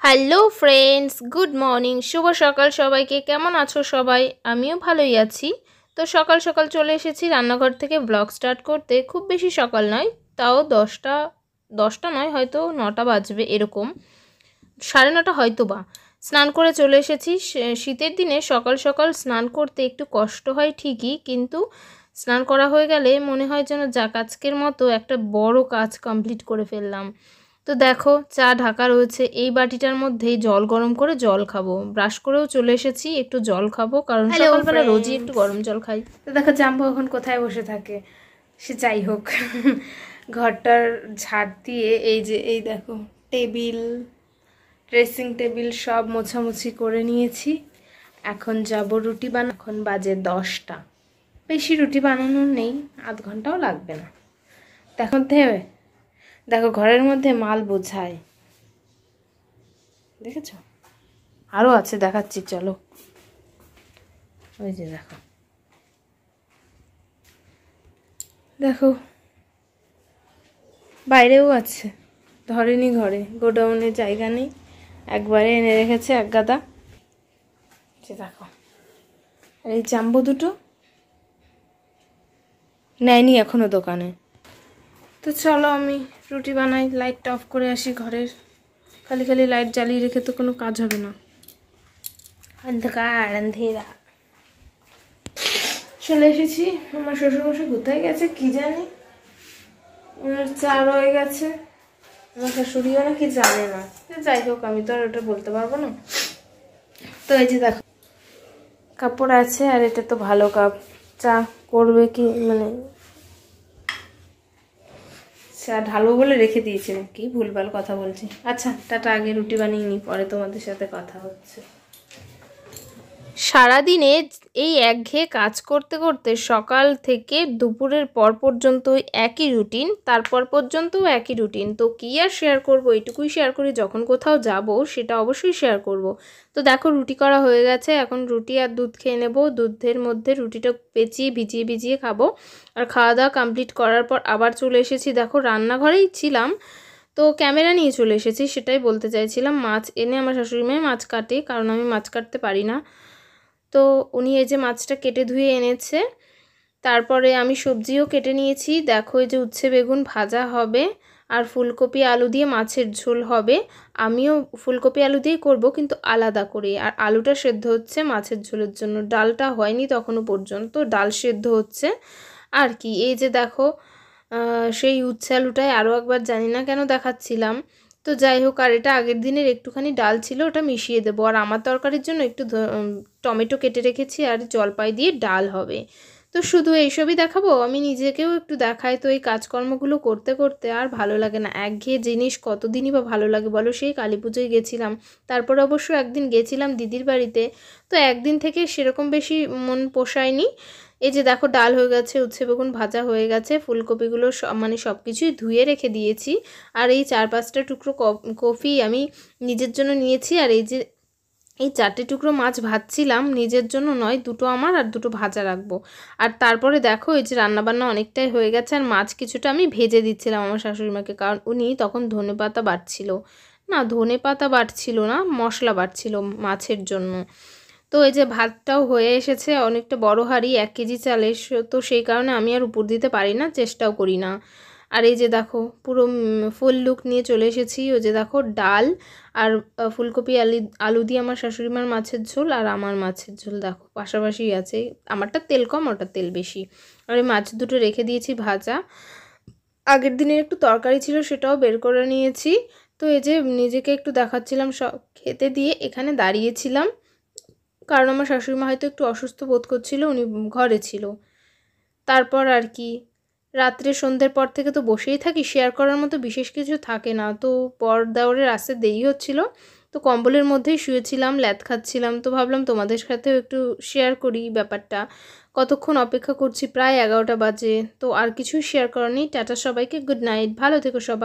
Hello friends, good morning, শুভ সকাল সবাইকে। কেমন আছো সবাই? আমিও ভালোই আছি। তো সকাল সকাল চলে এসেছি রান্নাঘর থেকে ব্লগ স্টার্ট করতে। খুব বেশি সকাল নয়, তাও 10টা নয়, হয়তো 9টা বাজবে এরকম, 9:30 হয়তো বা। স্নান করে চলে এসেছি। শীতের দিনে সকাল সকাল স্নান করতে একটু কষ্ট হয় ঠিকই, কিন্তু স্নান করা হয়ে গেলে মনে হয় যেন আজকের মতো একটা বড় কাজ কমপ্লিট করে ফেললাম। তো দেখো, চা ঢাকা রয়েছে, এই বাটিটার মধ্যেই জল গরম করে জল খাবো। ব্রাশ করেও চলে এসেছি, একটু জল খাবো, কারণ সকালবেলা রোজই একটু গরম জল খাই। তো দেখো জাম্বো এখন কোথায় বসে থাকে, সে যাই হোক। ঘরটার ঝাড় দিয়ে এই দেখো টেবিল, ড্রেসিং টেবিল সব মোছামুছি করে নিয়েছি। এখন যাব রুটি বানানো। এখন বাজে 10টা। বেশি রুটি বানানোর নেই, আধ ঘন্টাও লাগবে না। দেখো ঘরের মধ্যে মাল বোঝায়, দেখেছো? আরও আছে, দেখাচ্ছি চলো। ওই যে দেখো দেখো, বাইরেও আছে, ধরেনি ঘরে, গোডাউনে জায়গা নেই, একবারে এনে রেখেছে এক গাদা। যে দেখো, আর এই জাম্বো দুটো নেয়নি এখনো দোকানে। তো চলো আমি রুটি বানাই, লাইটটা অফ করে আসি ঘরের। খালি খালি লাইট জ্বালিয়ে রেখে তো কোনো কাজ হবে না, অন্ধকার আন্ধেরা। চলে এসেছি। আমার শ্বশুরমশাই কোথায় গেছে কি জানি, ওনার চা রয়ে গেছে, আমার শাশুড়িও নাকি জানে না। যাই হোক, আমি তো আর ওটা বলতে পারবো না। তো এই যে দেখো কাপড় আছে, আর এটা তো ভালো কাপ, চা করবে কি মানে চা ঢালবো বলে রেখে দিয়েছি, কি ভুলভাল কথা বলছি। আচ্ছা টাটা, আগে রুটি বানিয়ে নিই, পরে তোমাদের সাথে কথা হচ্ছে। সারাদিনে এই একঘেয়ে কাজ করতে করতে সকাল থেকে দুপুরের পর পর্যন্ত একই রুটিন, তারপর পর্যন্তও একই রুটিন। তো কী আর শেয়ার করব, এইটুকুই শেয়ার করি, যখন কোথাও যাব সেটা অবশ্যই শেয়ার করব। তো দেখো রুটি করা হয়ে গেছে, এখন রুটি আর দুধ খেয়ে নেব। দুধের মধ্যে রুটিটা পেঁচিয়ে ভিজিয়ে ভিজিয়ে খাবো। আর খাওয়া দাওয়া কমপ্লিট করার পর আবার চলে এসেছি, দেখো রান্নাঘরেই ছিলাম, তো ক্যামেরা নিয়ে চলে এসেছি, সেটাই বলতে চাইছিলাম। মাছ এনে আমার শাশুড়ি মাই মাছ কাটে, কারণ আমি মাছ কাটতে পারি না। তো উনি এই যে মাছটা কেটে ধুয়ে এনেছে, তারপরে আমি সবজিও কেটে নিয়েছি। দেখো এই যে উচ্ছে বেগুন ভাজা হবে, আর ফুলকপি আলু দিয়ে মাছের ঝোল হবে। আমিও ফুলকপি আলু দিয়েই করব, কিন্তু আলাদা করে। আর আলুটা সেদ্ধ হচ্ছে মাছের ঝোলের জন্য, ডালটা হয়নি তখনও পর্যন্ত, ডাল সেদ্ধ হচ্ছে আর কি। এই যে দেখো সেই উচ্ছে আলুটাই আরও একবার জানি না কেন দেখাচ্ছিলাম। তো যাই হোক, আর এটা আগের দিনের একটুখানি ডাল ছিল, ওটা মিশিয়ে দেবো। আর আমার তরকারির জন্য একটু টমেটো কেটে রেখেছি, আর জলপাই দিয়ে ডাল হবে। তো শুধু এইসবই দেখাবো, আমি নিজেকেও একটু দেখাই। তো এই কাজকর্মগুলো করতে করতে আর ভালো লাগে না, একঘেয়ে জিনিস কতদিনই বা ভালো লাগে বলো। সেই কালী পুজোয় গেছিলাম, তারপর অবশ্য একদিন গেছিলাম দিদির বাড়িতে, তো একদিন থেকে সেরকম বেশি মন পোষায়নি। এই যে দেখো ডাল হয়ে গেছে, উচ্ছে বেগুন ভাজা হয়ে গেছে, ফুলকপিগুলো মানে সব কিছুই ধুয়ে রেখে দিয়েছি। আর এই 4-5টা টুকরো কফি আমি নিজের জন্য নিয়েছি। আর এই যে এই 4টে টুকরো মাছ ভাজছিলাম, নিজের জন্য নয়, দুটো আমার আর দুটো ভাজা রাখবো। আর তারপরে দেখো এই যে রান্নাবান্না অনেকটাই হয়ে গেছে, আর মাছ কিছুটা আমি ভেজে দিচ্ছিলাম আমার শাশুড়িমাকে, কারণ উনি তখন ধনেপাতা বাটছিল, না ধনেপাতা বাটছিল না, মশলা বাটছিল মাছের জন্য। তো এই যে ভাতটাও হয়ে এসেছে, অনেকটা বড় হাঁড়ি, 1 কেজি চালের, তো সেই কারণে আমি আর উপর দিতে পারি না, চেষ্টাও করি না। আর এই যে দেখো পুরো ফুল লুক নিয়ে চলে এসেছি। ওই যে দেখো ডাল আর ফুলকপি আলু দিয়ে আমার শাশুড়িমার মাছের ঝোল, আর আমার মাছের ঝোল দেখো পাশাপাশি আছে, আমারটা তেল কম ওটা তেল বেশি। আর এই মাছ দুটো রেখে দিয়েছি ভাজা, আগের দিনের একটু তরকারি ছিল সেটাও বের করে নিয়েছি। তো এই যে নিজেকে একটু দেখাচ্ছিলাম, সব খেতে দিয়ে এখানে দাঁড়িয়েছিলাম, কারণ আমার শাশুড়িমা হয়তো একটু অসুস্থ বোধ করছিল, উনি ঘরে ছিল। তারপর আর কি, রাত্রে সন্ধ্যের পর থেকে তো বসেই থাকি, শেয়ার করার মতো বিশেষ কিছু থাকে না। তো পর দেওয়ারের আসতে দেরি হচ্ছিল, তো কম্বলের মধ্যেই শুয়েছিলাম, ল্যাদ খাচ্ছিলাম। তো ভাবলাম তোমাদের সাথেও একটু শেয়ার করি ব্যাপারটা। কতক্ষণ অপেক্ষা করছি, প্রায় 11টা বাজে। তো আর কিছুই শেয়ার করার নেই। টাটা সবাইকে, গুড নাইট, ভালো থেকো সবাই।